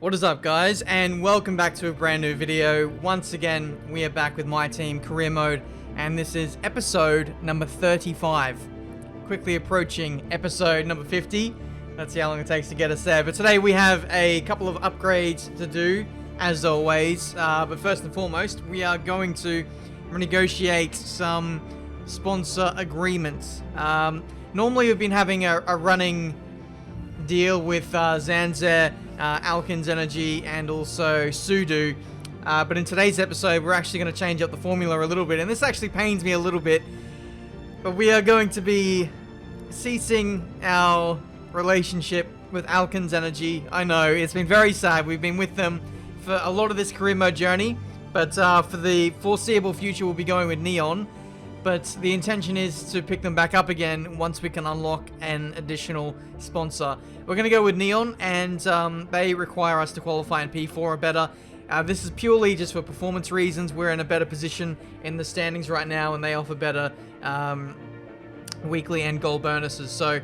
What is up, guys, and welcome back to a brand new video. Once again, we are back with my team, Career Mode, and this is episode number 35. Quickly approaching episode number 50. Let's see how long it takes to get us there. But today we have a couple of upgrades to do, as always. But first and foremost, we are going to renegotiate some sponsor agreements. Normally we've been having a running deal with Zanzer, Alkins Energy, and also Sudo. But in today's episode, we're actually going to change up the formula a little bit. And this actually pains me a little bit. But we are going to be ceasing our relationship with Alkins Energy. I know, it's been very sad. We've been with them for a lot of this career mode journey. But for the foreseeable future, we'll be going with Neon. But the intention is to pick them back up again once we can unlock an additional sponsor. We're going to go with Neon, and they require us to qualify in P4 or better. This is purely just for performance reasons. We're in a better position in the standings right now, and they offer better weekly and gold bonuses. So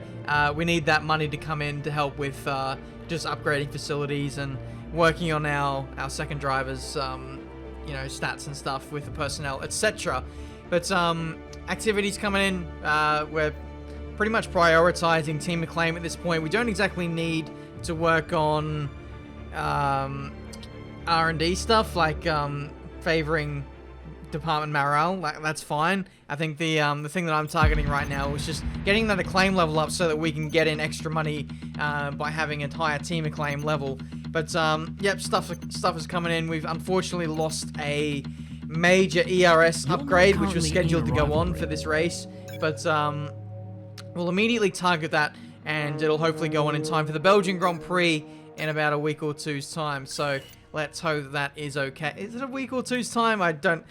we need that money to come in to help with just upgrading facilities and working on our second drivers, you know, stats and stuff with the personnel, etc. But activities coming in, we're pretty much prioritizing team acclaim at this point. We don't exactly need to work on R&D stuff like favoring department morale. That's fine. I think the thing that I'm targeting right now is just getting that acclaim level up so that we can get in extra money by having a higher team acclaim level. But yep, stuff is coming in. We've unfortunately lost a major ERS upgrade, which was scheduled to go on for this race, but we'll immediately target that, and it'll hopefully go on in time for the Belgian Grand Prix in about a week or two's time. So let's hope that is okay. Is it a week or two's time? I don't.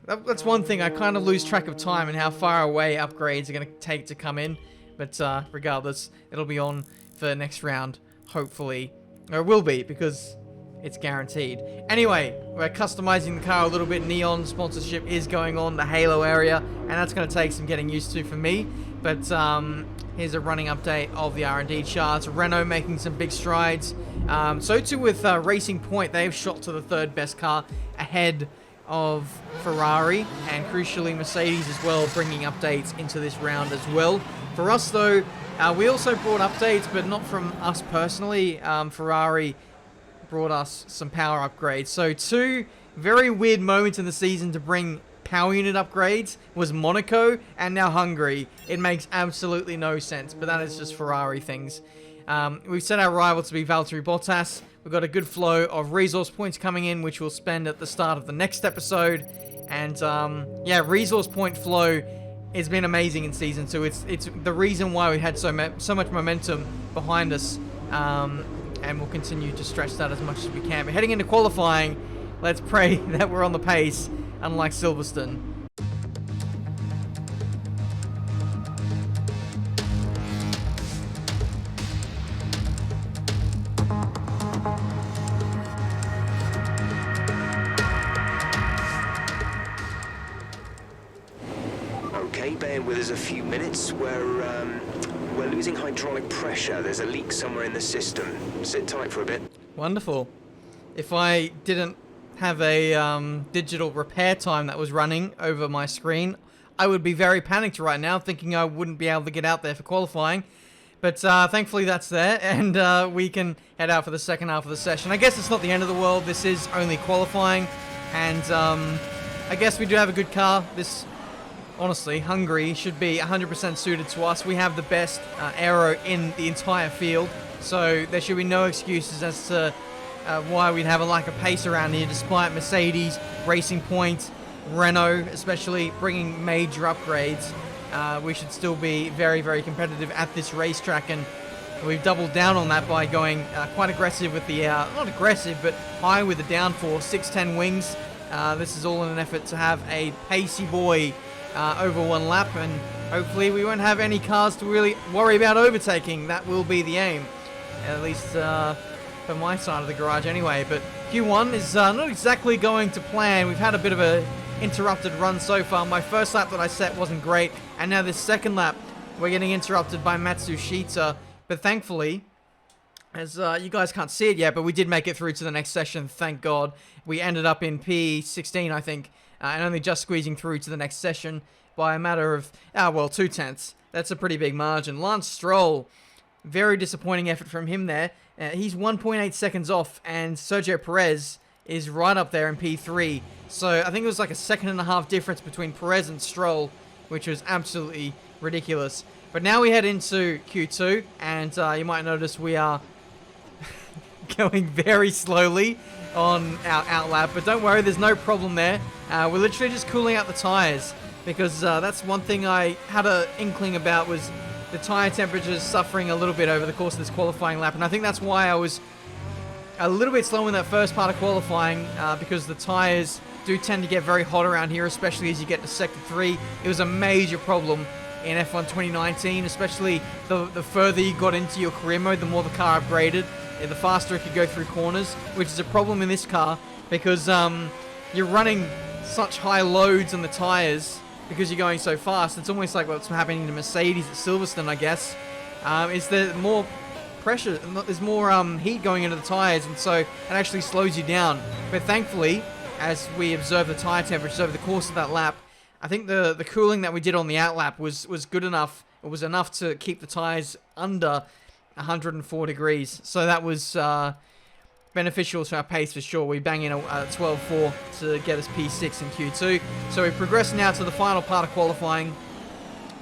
That's one thing. I kind of lose track of time and how far away upgrades are going to take to come in. But regardless, it'll be on for next round, hopefully. Or it will be, because it's guaranteed. Anyway, we're customizing the car a little bit. Neon sponsorship is going on, the Halo area, and that's going to take some getting used to for me. But here's a running update of the R&D charts. Renault making some big strides. So too with Racing Point. They've shot to the third best car ahead of Ferrari, and crucially Mercedes as well, bringing updates into this round as well. For us though, we also brought updates, but not from us personally. Ferrari brought us some power upgrades. So two very weird moments in the season to bring power unit upgrades was Monaco and now Hungary. It makes absolutely no sense, but that is just Ferrari things. We've set our rival to be Valtteri Bottas. We've got a good flow of resource points coming in, which we'll spend at the start of the next episode. And yeah, resource point flow has been amazing in Season 2. It's the reason why we had so much momentum behind us. And we'll continue to stretch that as much as we can. But heading into qualifying, let's pray that we're on the pace, unlike Silverstone. Okay, bear with us a few minutes. We're losing hydraulic pressure. There's a leak somewhere in the system. Sit tight for a bit. Wonderful. If I didn't have a digital repair time that was running over my screen, I would be very panicked right now, thinking I wouldn't be able to get out there for qualifying. But thankfully that's there, and we can head out for the second half of the session. I guess it's not the end of the world. This is only qualifying, and I guess we do have a good car. This, honestly, Hungary should be 100% suited to us. We have the best aero in the entire field, so there should be no excuses as to why we'd have a lack of pace around here, despite Mercedes, Racing Point, Renault especially bringing major upgrades. We should still be very, very competitive at this racetrack, and we've doubled down on that by going quite aggressive with the, not aggressive, but high with the downforce, 610 wings. This is all in an effort to have a pacey boy over one lap, and hopefully we won't have any cars to really worry about overtaking. That will be the aim, at least for my side of the garage anyway. But Q1 is not exactly going to plan. We've had a bit of a interrupted run so far. My first lap that I set wasn't great, and now this second lap we're getting interrupted by Matsushita, but thankfully As you guys can't see it yet, but we did make it through to the next session, thank God. We ended up in P16, I think, and only just squeezing through to the next session by a matter of, 2/10. That's a pretty big margin. Lance Stroll, very disappointing effort from him there. He's 1.8 seconds off, and Sergio Perez is right up there in P3. So I think it was like a 1.5 difference between Perez and Stroll, which was absolutely ridiculous. But now we head into Q2, and you might notice we are going very slowly on our outlap, but don't worry, there's no problem there. We're literally just cooling out the tires, because that's one thing I had an inkling about, was the tire temperatures suffering a little bit over the course of this qualifying lap, and I think that's why I was a little bit slow in that first part of qualifying, because the tires do tend to get very hot around here, especially as you get to Sector 3. It was a major problem in F1 2019, especially the further you got into your career mode, the more the car upgraded, the faster it could go through corners, which is a problem in this car, because you're running such high loads on the tires because you're going so fast. It's almost like what's happening to Mercedes at Silverstone, I guess. Is there more pressure, there's more heat going into the tires, and so it actually slows you down. But thankfully, as we observe the tire temperatures over the course of that lap, I think the cooling that we did on the outlap was good enough. It was enough to keep the tires under 104 degrees. So that was beneficial to our pace for sure. We bang in a 12.4 to get us P6 in Q2. So we progress now to the final part of qualifying,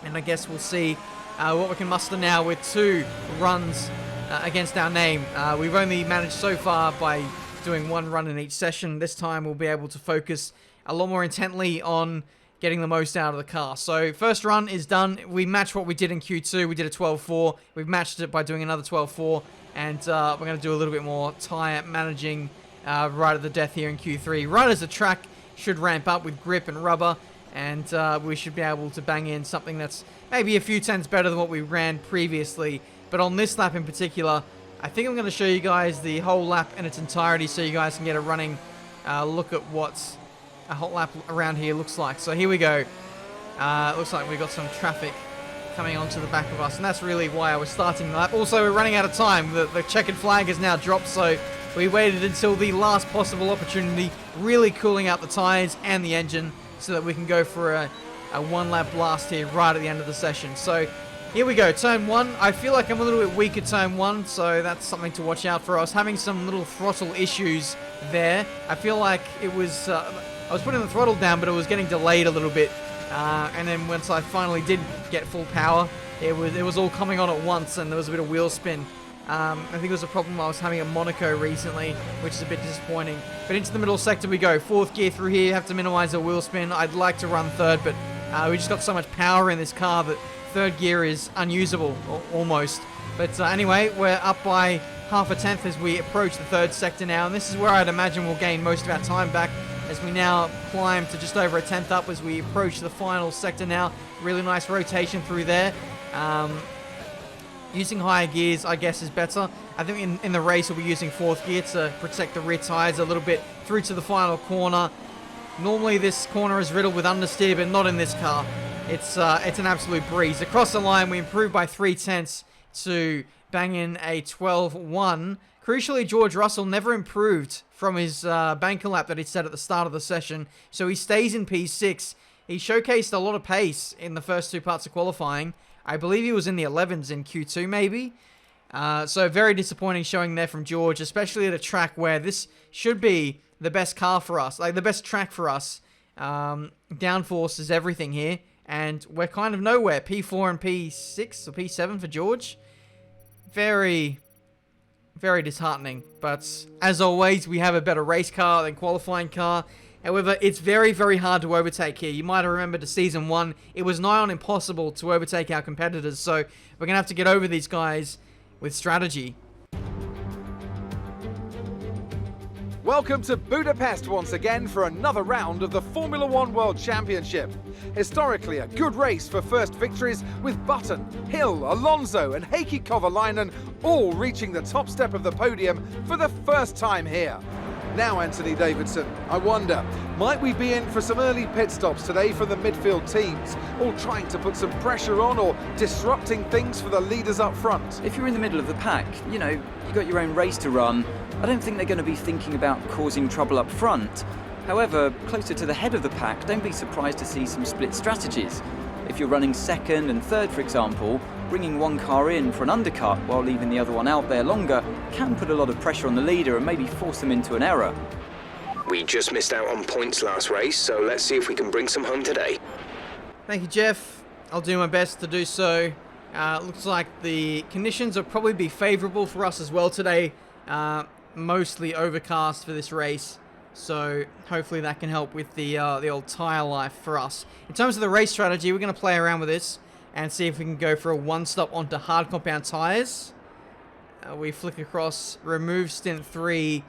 and I guess we'll see what we can muster now with 2 runs against our name. We've only managed so far by doing 1 run in each session. This time we'll be able to focus a lot more intently on getting the most out of the car. So first run is done. We matched what we did in Q2. We did a 12.4. We've matched it by doing another 12.4, and we're going to do a little bit more tire managing right at the death here in Q3. Right as the track should ramp up with grip and rubber, and we should be able to bang in something that's maybe a few tenths better than what we ran previously. But on this lap in particular, I think I'm going to show you guys the whole lap in its entirety so you guys can get a running look at what a hot lap around here looks like. So here we go. It looks like we've got some traffic coming onto the back of us, and that's really why I was starting the lap. Also, we're running out of time. The checkered flag has now dropped, so we waited until the last possible opportunity, really cooling out the tires and the engine so that we can go for a 1-lap blast here right at the end of the session. So here we go, turn 1. I feel like I'm a little bit weak at turn 1, so that's something to watch out for. I was having some little throttle issues there. I feel like it was, I was putting the throttle down, but it was getting delayed a little bit. And then once I finally did get full power, it was all coming on at once, and there was a bit of wheel spin. I think it was a problem I was having at Monaco recently, which is a bit disappointing. But into the middle sector we go. 4th gear through here, have to minimize the wheel spin. I'd like to run 3rd, but we just got so much power in this car that 3rd gear is unusable, almost. But anyway, we're up by half a tenth as we approach the 3rd sector now, and this is where I'd imagine we'll gain most of our time back, as we now climb to just over a tenth up as we approach the final sector now. Really nice rotation through there. Using higher gears, I guess, is better. I think in the race we'll be using 4th gear to protect the rear tires a little bit through to the final corner. Normally this corner is riddled with understeer, but not in this car. It's an absolute breeze. Across the line, we improved by 3 tenths to bang in a 12.1. Crucially, George Russell never improved from his banker lap that he set at the start of the session, so he stays in P6. He showcased a lot of pace in the first 2 parts of qualifying. I believe he was in the 11s in Q2 maybe. So very disappointing showing there from George, especially at a track where this should be the best car for us, like the best track for us. Downforce is everything here, and we're kind of nowhere. P4 and P6 or P7 for George. Very, very disheartening. But as always, we have a better race car than qualifying car. However, it's very, very hard to overtake here. You might have remembered to Season 1, it was nigh on impossible to overtake our competitors, so we're going to have to get over these guys with strategy. Welcome to Budapest once again for another round of the Formula One World Championship. Historically a good race for first victories, with Button, Hill, Alonso and Heikki Kovalainen all reaching the top step of the podium for the first time here. Now, Anthony Davidson, I wonder, might we be in for some early pit stops today from the midfield teams, all trying to put some pressure on or disrupting things for the leaders up front? If you're in the middle of the pack, you know, you've got your own race to run. I don't think they're going to be thinking about causing trouble up front. However, closer to the head of the pack, don't be surprised to see some split strategies. If you're running second and third, for example, bringing one car in for an undercut while leaving the other one out there longer can put a lot of pressure on the leader and maybe force them into an error. We just missed out on points last race, so let's see if we can bring some home today. Thank you, Jeff. I'll do my best to do so. Looks like the conditions will probably be favourable for us as well today. Mostly overcast for this race. So hopefully that can help with the old tyre life for us. In terms of the race strategy, we're going to play around with this and see if we can go for a one-stop onto hard compound tyres. We flick across, remove stint 3,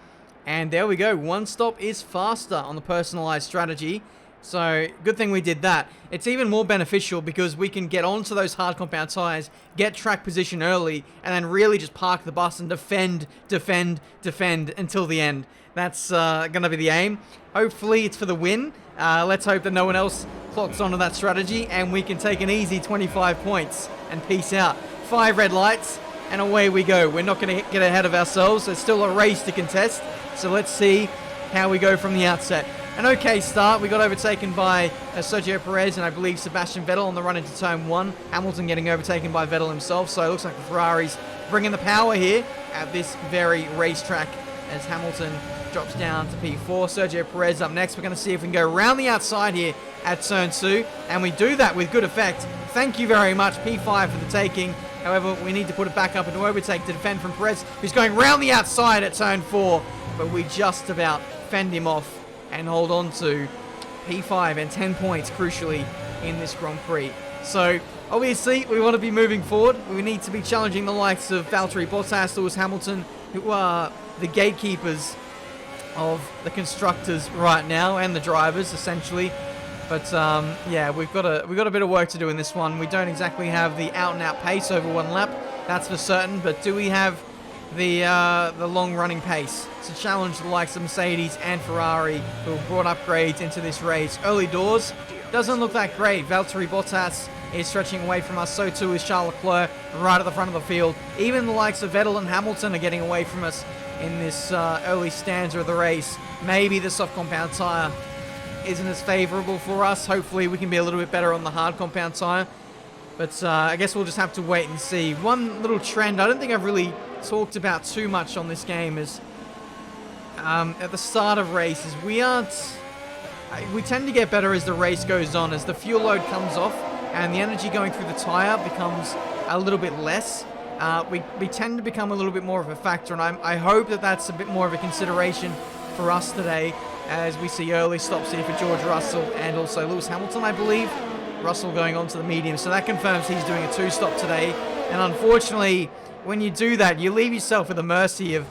and there we go. One stop is faster on the personalised strategy. So good thing we did that. It's even more beneficial because we can get onto those hard compound tyres, get track position early, and then really just park the bus and defend until the end. That's going to be the aim. Hopefully it's for the win. Let's hope that no one else clocks onto that strategy and we can take an easy 25 points and peace out. 5 red lights and away we go. We're not going to get ahead of ourselves. There's still a race to contest. So let's see how we go from the outset. An okay start. We got overtaken by Sergio Perez and I believe Sebastian Vettel on the run into turn 1. Hamilton getting overtaken by Vettel himself. So it looks like the Ferraris bringing the power here at this very racetrack as Hamilton drops down to P4. Sergio Perez up next. We're going to see if we can go around the outside here at turn 2. And we do that with good effect. Thank you very much, P5 for the taking. However, we need to put it back up into overtake to defend from Perez, who's going round the outside at turn 4. But we just about fend him off and hold on to P5 and 10 points, crucially, in this Grand Prix. So, obviously, we want to be moving forward. We need to be challenging the likes of Valtteri Bottas, Lewis Hamilton, who are the gatekeepers of the constructors right now and the drivers, essentially. But yeah, we've got a bit of work to do in this one. We don't exactly have the out-and-out pace over one lap, that's for certain. But do we have the long-running pace to challenge the likes of Mercedes and Ferrari, who have brought upgrades into this race? Early doors doesn't look that great. Valtteri Bottas is stretching away from us. So too is Charles Leclerc right at the front of the field. Even the likes of Vettel and Hamilton are getting away from us in this early stanza of the race. Maybe the soft compound tyre isn't as favourable for us. Hopefully we can be a little bit better on the hard compound tyre. But I guess we'll just have to wait and see. One little trend I don't think I've really talked about too much on this game is at the start of races, we tend to get better as the race goes on, as the fuel load comes off and the energy going through the tyre becomes a little bit less. We tend to become a little bit more of a factor, and I hope that that's a bit more of a consideration for us today as we see early stops here for George Russell and also Lewis Hamilton, I believe. Russell going on to the medium, so that confirms he's doing a 2-stop today. And unfortunately, when you do that, you leave yourself at the mercy of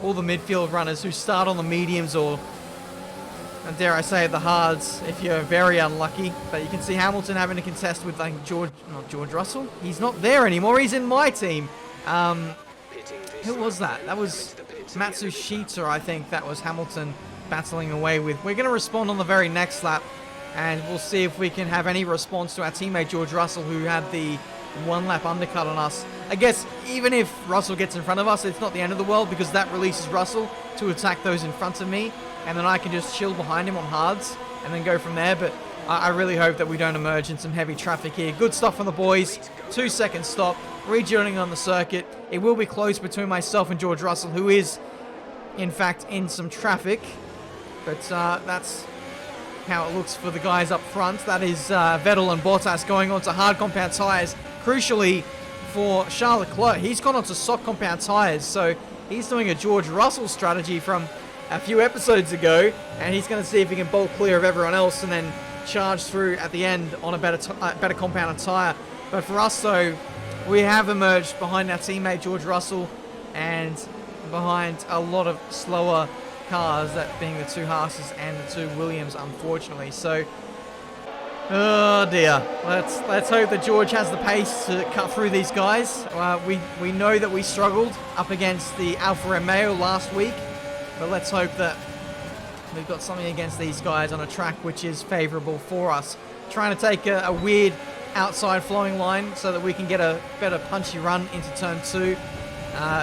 all the midfield runners who start on the mediums or, dare I say, the hards if you're very unlucky. But you can see Hamilton having to contest with like George Russell. He's not there anymore. He's in my team. Who was that? That was Matsushita, I think. That was Hamilton battling away with. We're going to respond on the very next lap, and we'll see if we can have any response to our teammate George Russell, who had the 1-lap undercut on us. I guess even if Russell gets in front of us, it's not the end of the world, because that releases Russell to attack those in front of me, and then I can just chill behind him on hards and then go from there. But I really hope that we don't emerge in some heavy traffic here. Good stuff from the boys. 2-second stop, rejoining on the circuit. It will be close between myself and George Russell, who is in fact in some traffic. But that's how it looks for the guys up front. That is Vettel and Bottas going on to hard compound tyres. Crucially for Charles Leclerc, he's gone on to soft compound tyres. So he's doing a George Russell strategy from a few episodes ago, and he's going to see if he can bolt clear of everyone else and then charge through at the end on a better compounded tyre. But for us though, we have emerged behind our teammate George Russell and behind a lot of slower cars, that being the 2 Haas's and the 2 Williams, unfortunately. So, oh dear. Let's hope that George has the pace to cut through these guys. We know that we struggled up against the Alfa Romeo last week, but let's hope that we've got something against these guys on a track which is favorable for us. Trying to take a weird outside flowing line so that we can get a better punchy run into turn 2.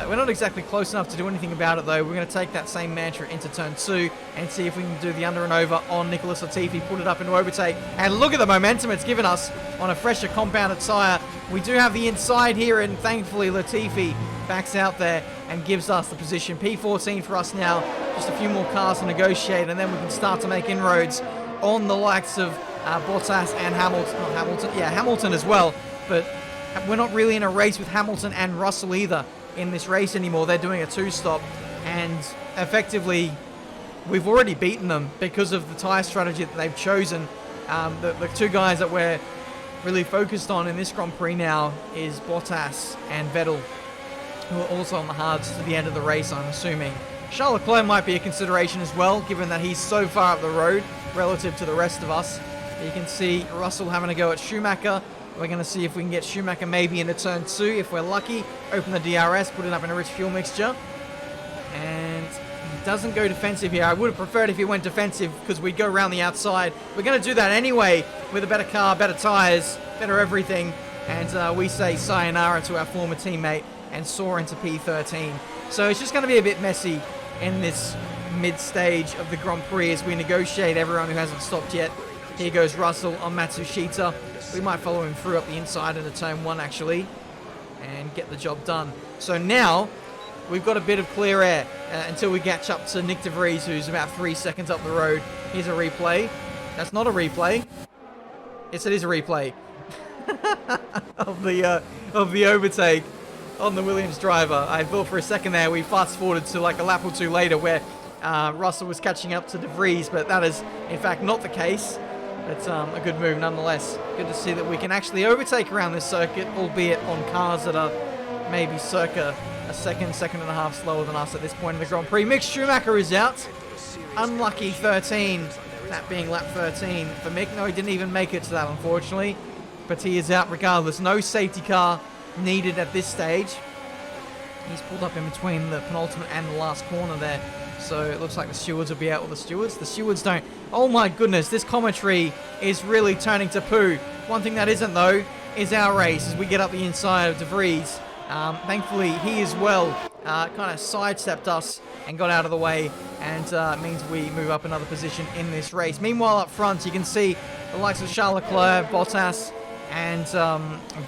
We're not exactly close enough to do anything about it though. We're going to take that same mantra into turn 2 and see if we can do the under and over on Nicholas Latifi, put it up into overtake. And look at the momentum it's given us on a fresher compounded tyre. We do have the inside here, and thankfully Latifi backs out there and gives us the position. P14 for us now, just a few more cars to negotiate, and then we can start to make inroads on the likes of Bottas and Hamilton as well. But we're not really in a race with Hamilton and Russell either in this race anymore. They're doing a 2-stop, and effectively we've already beaten them because of the tyre strategy that they've chosen. The two guys that we're really focused on in this Grand Prix now is Bottas and Vettel, who are also on the hards to the end of the race, I'm assuming. Charles Leclerc might be a consideration as well, given that he's so far up the road relative to the rest of us. You can see Russell having a go at Schumacher. We're going to see if we can get Schumacher maybe into turn 2 if we're lucky. Open the DRS, put it up in a rich fuel mixture. And he doesn't go defensive here. I would have preferred if he went defensive because we'd go around the outside. We're going to do that anyway with a better car, better tyres, better everything. And we say sayonara to our former teammate and soar into P13. So it's just going to be a bit messy in this mid-stage of the Grand Prix as we negotiate everyone who hasn't stopped yet. Here goes Russell on Matsushita. We might follow him through up the inside into turn 1 actually and get the job done. So now we've got a bit of clear air until we catch up to Nick de Vries, who's about 3 seconds up the road. Here's a replay. That's not a replay. Yes, it is a replay of the overtake on the Williams driver. I thought for a second there we fast forwarded to like a lap or two later where Russell was catching up to de Vries, but that is in fact not the case. It's a good move nonetheless. Good to see that we can actually overtake around this circuit, albeit on cars that are maybe circa a second and a half slower than us at this point in the Grand Prix. Mick Schumacher is out. Unlucky 13, that being lap 13 for Mick. No, he didn't even make it to that, unfortunately. But he is out regardless. No safety car needed at this stage. He's pulled up in between the penultimate and the last corner there. So it looks like the stewards will be out with the stewards. The stewards don't... Oh my goodness, this commentary is really turning to poo. One thing that isn't, though, is our race as we get up the inside of de Vries. Thankfully, he as well kind of sidestepped us and got out of the way, and means we move up another position in this race. Meanwhile, up front, you can see the likes of Charles Leclerc, Bottas, and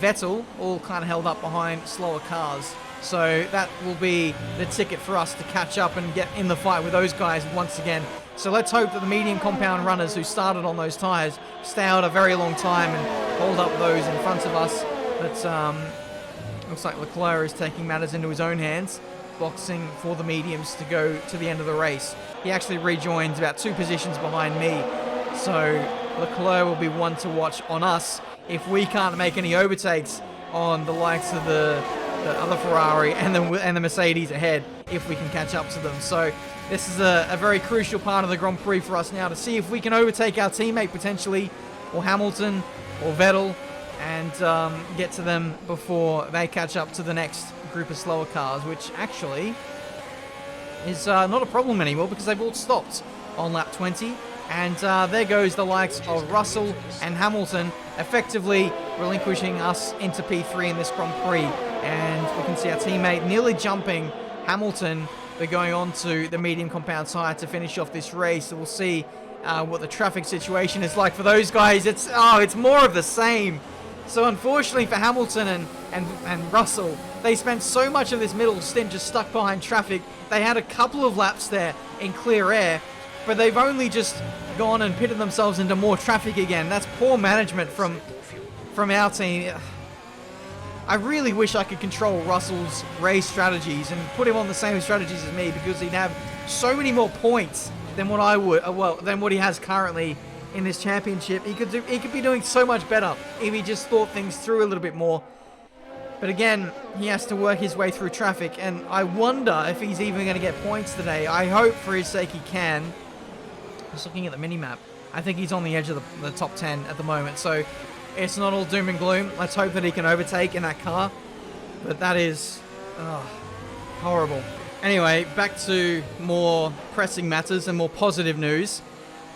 Vettel all kind of held up behind slower cars. So that will be the ticket for us to catch up and get in the fight with those guys once again. So let's hope that the medium compound runners who started on those tyres stay out a very long time and hold up those in front of us. But looks like Leclerc is taking matters into his own hands, boxing for the mediums to go to the end of the race. He actually rejoins about 2 positions behind me. So Leclerc will be one to watch on us if we can't make any overtakes on the likes of the other Ferrari and the Mercedes ahead if we can catch up to them. So this is a very crucial part of the Grand Prix for us now to see if we can overtake our teammate potentially, or Hamilton or Vettel, and get to them before they catch up to the next group of slower cars, which actually is not a problem anymore because they've all stopped on lap 20. And there goes the likes of Russell and Hamilton, effectively relinquishing us into P3 in this Grand Prix. And we can see our teammate nearly jumping Hamilton, but going on to the medium compound tyre to finish off this race. So we'll see what the traffic situation is like for those guys. It's more of the same. So unfortunately for Hamilton and Russell, they spent so much of this middle stint just stuck behind traffic. They had a couple of laps there in clear air, but they've only just gone and pitted themselves into more traffic again. That's poor management from our team. I really wish I could control Russell's race strategies and put him on the same strategies as me, because he'd have so many more points than what I would, than what he has currently in this championship. He could be doing so much better if he just thought things through a little bit more. But again, he has to work his way through traffic, and I wonder if he's even going to get points today. I hope for his sake he can. Just looking at the mini-map, I think he's on the edge of the top 10 at the moment, so it's not all doom and gloom. Let's hope that he can overtake in that car. But that is horrible. Anyway, back to more pressing matters and more positive news.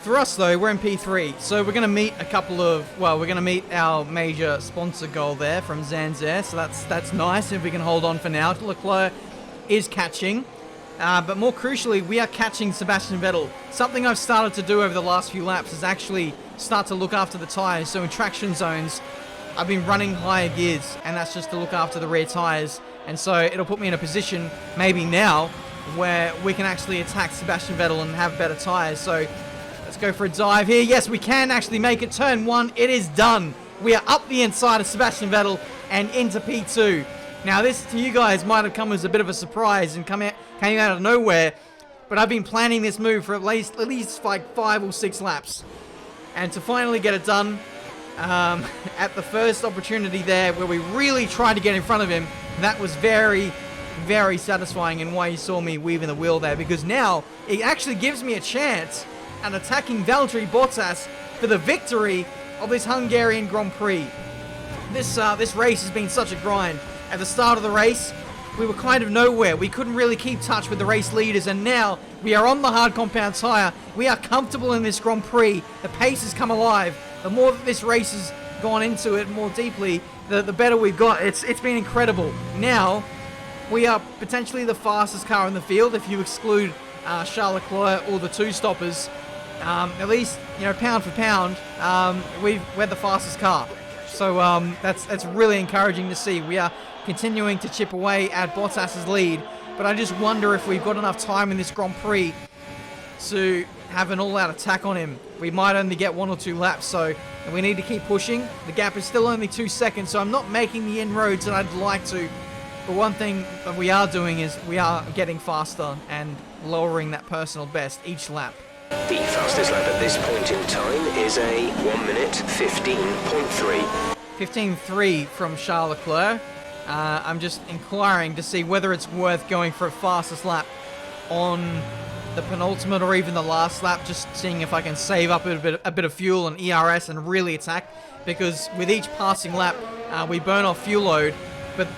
For us, though, we're in P3, so we're going to meet we're going to meet our major sponsor goal there from Zanzibar, so that's nice if we can hold on for now. Leclerc is catching, but more crucially, we are catching Sebastian Vettel. Something I've started to do over the last few laps is actually start to look after the tyres, so in traction zones, I've been running higher gears, and that's just to look after the rear tyres, and so it'll put me in a position, maybe now, where we can actually attack Sebastian Vettel and have better tyres, so let's go for a dive here. Yes, we can actually make it. Turn 1, it is done. We are up the inside of Sebastian Vettel and into P2. Now, this to you guys might have come as a bit of a surprise and came out of nowhere, but I've been planning this move for at least like 5 or 6 laps. And to finally get it done, at the first opportunity there where we really tried to get in front of him, that was very, very satisfying, and why you saw me weaving the wheel there, because now it actually gives me a chance at attacking Valtteri Bottas for the victory of this Hungarian Grand Prix. This race has been such a grind. At the start of the race, we were kind of nowhere. We couldn't really keep touch with the race leaders, and now we are on the hard compound tyre. We are comfortable in this Grand Prix. The pace has come alive. The more that this race has gone into it more deeply, the better we've got. It's been incredible. Now, we are potentially the fastest car in the field if you exclude Charles Leclerc or the 2 stoppers. At least, pound for pound, we're the fastest car. So that's really encouraging to see. We are continuing to chip away at Bottas's lead, but I just wonder if we've got enough time in this Grand Prix to have an all-out attack on him. We might only get 1 or 2 laps, so we need to keep pushing. The gap is still only 2 seconds, so I'm not making the inroads that I'd like to. But one thing that we are doing is we are getting faster and lowering that personal best each lap. The fastest lap at this point in time is a 1 minute 15.3. 15.3 from Charles Leclerc. I'm just inquiring to see whether it's worth going for a fastest lap on the penultimate or even the last lap, just seeing if I can save up a bit of fuel and ERS and really attack, because with each passing lap we burn off fuel load, but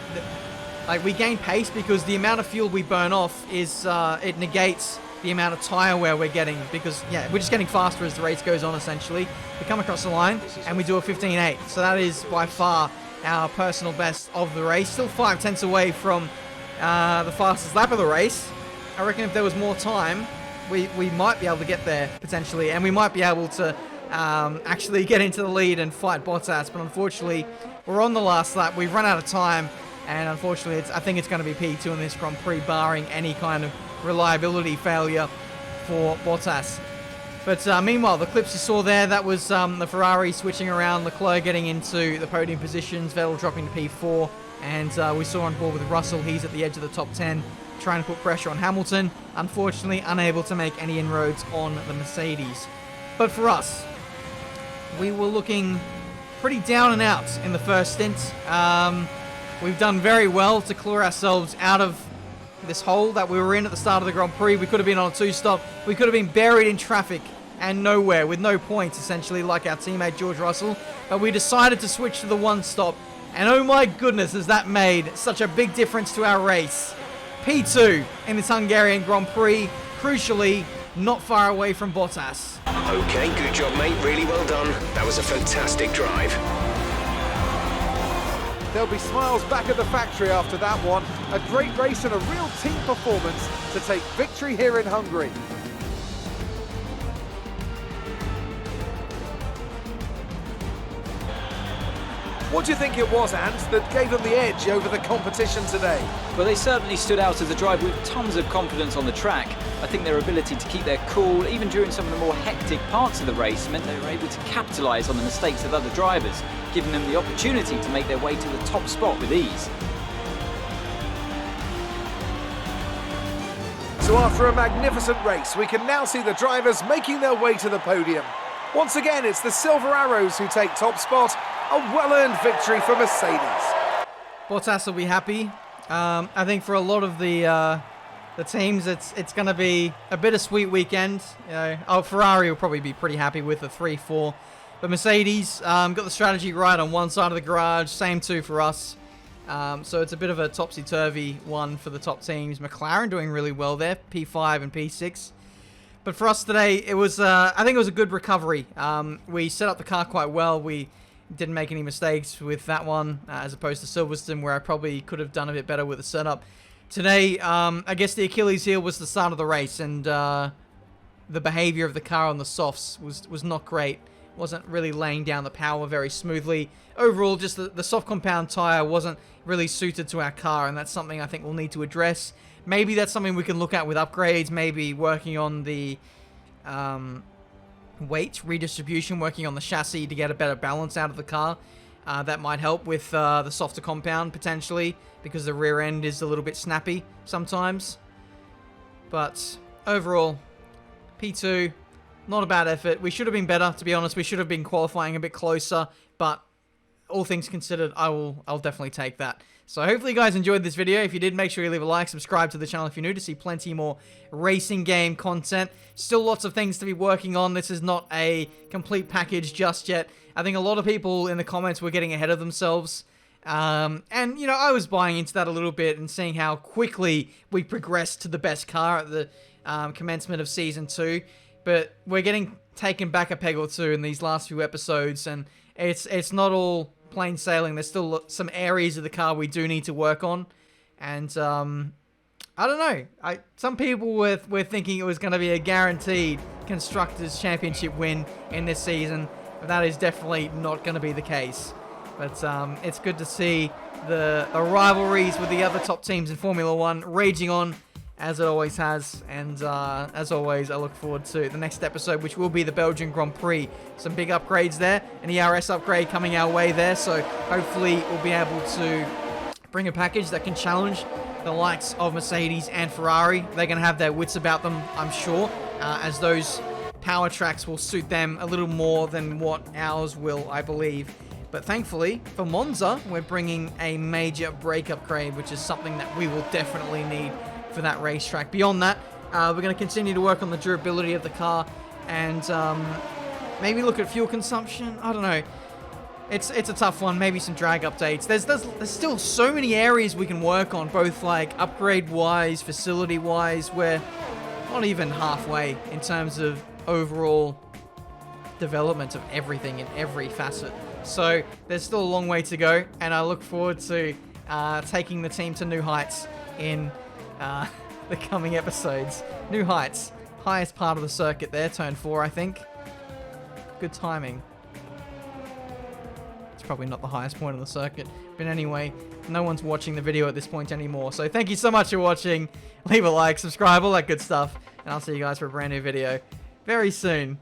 we gain pace because the amount of fuel we burn off is it negates the amount of tyre wear we're getting, because we're just getting faster as the race goes on. Essentially, we come across the line and we do a 15.8, so that is by far our personal best of the race. Still 5/10 away from the fastest lap of the race. I reckon if there was more time, we might be able to get there potentially, and we might be able to actually get into the lead and fight Bottas, but unfortunately we're on the last lap. We've run out of time, and unfortunately I think it's going to be P2 in this Grand Prix, barring any kind of reliability failure for Bottas. But meanwhile, the clips you saw there, that was the Ferrari switching around, Leclerc getting into the podium positions, Vettel dropping to P4, and we saw on board with Russell, he's at the edge of the top 10, trying to put pressure on Hamilton, unfortunately unable to make any inroads on the Mercedes. But for us, we were looking pretty down and out in the first stint. We've done very well to claw ourselves out of this hole that we were in at the start of the Grand Prix. We could have been on a 2-stop. We could have been buried in traffic and nowhere with no points, essentially, like our teammate George Russell. But we decided to switch to the 1-stop. And oh my goodness, has that made such a big difference to our race. P2 in this Hungarian Grand Prix. Crucially, not far away from Bottas. Okay, good job, mate. Really well done. That was a fantastic drive. There'll be smiles back at the factory after that one. A great race and a real team performance to take victory here in Hungary. What do you think it was, Ant, that gave them the edge over the competition today? Well, they certainly stood out as a drive with tons of confidence on the track. I think their ability to keep their cool, even during some of the more hectic parts of the race, meant they were able to capitalise on the mistakes of other drivers, giving them the opportunity to make their way to the top spot with ease. So after a magnificent race, we can now see the drivers making their way to the podium. Once again, it's the Silver Arrows who take top spot. A well-earned victory for Mercedes. Bottas will be happy. I think for a lot of the teams, it's going to be a bittersweet weekend. Ferrari will probably be pretty happy with a 3-4. But Mercedes got the strategy right on one side of the garage. Same too for us. So it's a bit of a topsy-turvy one for the top teams. McLaren doing really well there, P5 and P6. But for us today, it was I think it was a good recovery. We set up the car quite well. We didn't make any mistakes with that one, as opposed to Silverstone, where I probably could have done a bit better with the setup. Today, I guess the Achilles heel was the start of the race, and the behavior of the car on the softs was not great. Wasn't really laying down the power very smoothly. Overall, just the soft compound tire wasn't really suited to our car, and that's something I think we'll need to address. Maybe that's something we can look at with upgrades, maybe working on the weight redistribution, working on the chassis to get a better balance out of the car. That might help with the softer compound, potentially, because the rear end is a little bit snappy sometimes. But overall, P2, not a bad effort. We should have been better, to be honest. We should have been qualifying a bit closer, but all things considered, I'll definitely take that. So hopefully you guys enjoyed this video. If you did, make sure you leave a like, subscribe to the channel if you're new to see plenty more racing game content. Still lots of things to be working on. This is not a complete package just yet. I think a lot of people in the comments were getting ahead of themselves. And, you know, I was buying into that a little bit and seeing how quickly we progressed to the best car at the commencement of Season 2. But we're getting taken back a peg or two in these last few episodes, and it's not all plain sailing. There's still some areas of the car we do need to work on, and I don't know. Some people were thinking it was going to be a guaranteed Constructors' Championship win in this season, but that is definitely not going to be the case. But it's good to see the rivalries with the other top teams in Formula 1 raging on, as it always has, and as always, I look forward to the next episode, which will be the Belgian Grand Prix. Some big upgrades there, an ERS upgrade coming our way there, so hopefully we'll be able to bring a package that can challenge the likes of Mercedes and Ferrari. They're going to have their wits about them, I'm sure, as those power tracks will suit them a little more than what ours will, I believe. But thankfully, for Monza, we're bringing a major brake upgrade, which is something that we will definitely need for that racetrack. Beyond that, we're going to continue to work on the durability of the car, and maybe look at fuel consumption. I don't know. It's a tough one. Maybe some drag updates. There's still so many areas we can work on, both like upgrade-wise, facility-wise. We're not even halfway in terms of overall development of everything in every facet. So there's still a long way to go, and I look forward to taking the team to new heights in the coming episodes. New heights. Highest part of the circuit there, turn 4, I think. Good timing. It's probably not the highest point of the circuit. But anyway, no one's watching the video at this point anymore. So thank you so much for watching. Leave a like, subscribe, all that good stuff. And I'll see you guys for a brand new video very soon.